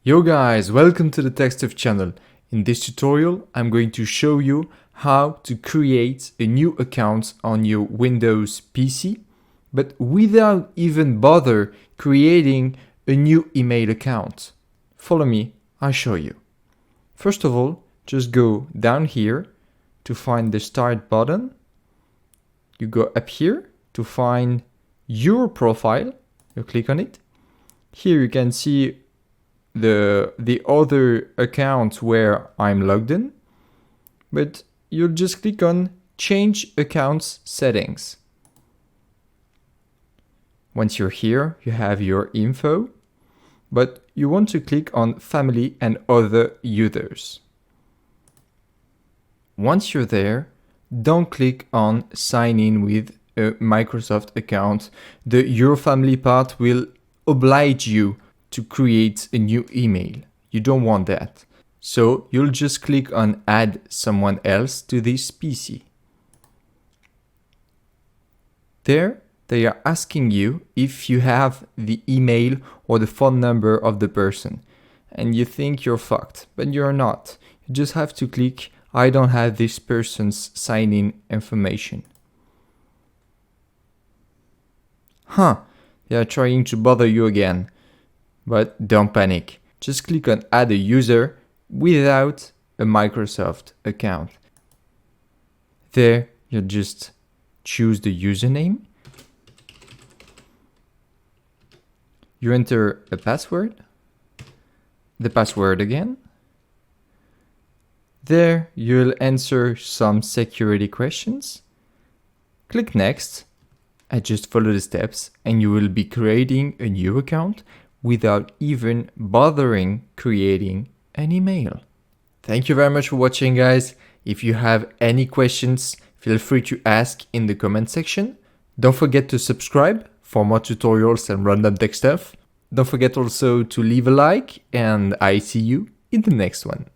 Yo guys, welcome to the TechStuff channel. In this tutorial, I'm going to show you how to create a new account on your Windows PC, but without even bother creating a new email account. Follow me, I'll show you. First of all, just go down here to find the Start button. You go up here to find your profile. You click on it. Here you can see the other account where I'm logged in, but you'll just click on Change Accounts Settings. Once you're here, you have your info, but you want to click on Family and Other Users. Once you're there, don't click on Sign in with a Microsoft account. The Your Family part will oblige you to create a new email. You don't want that. So you'll just click on Add Someone Else to this PC. There, they are asking you if you have the email or the phone number of the person. And you think you're fucked, but you're not. You just have to click I don't have this person's sign-in information. They are trying to bother you again. But don't panic. Just click on Add a User without a Microsoft account. There, you just choose the username. You enter a password. The password again. There, you'll answer some security questions. Click Next. And just follow the steps and you will be creating a new account without even bothering creating an email. Thank you very much for watching, guys. If you have any questions, feel free to ask in the comment section. Don't forget to subscribe for more tutorials and random tech stuff. Don't forget also to leave a like, and I see you in the next one.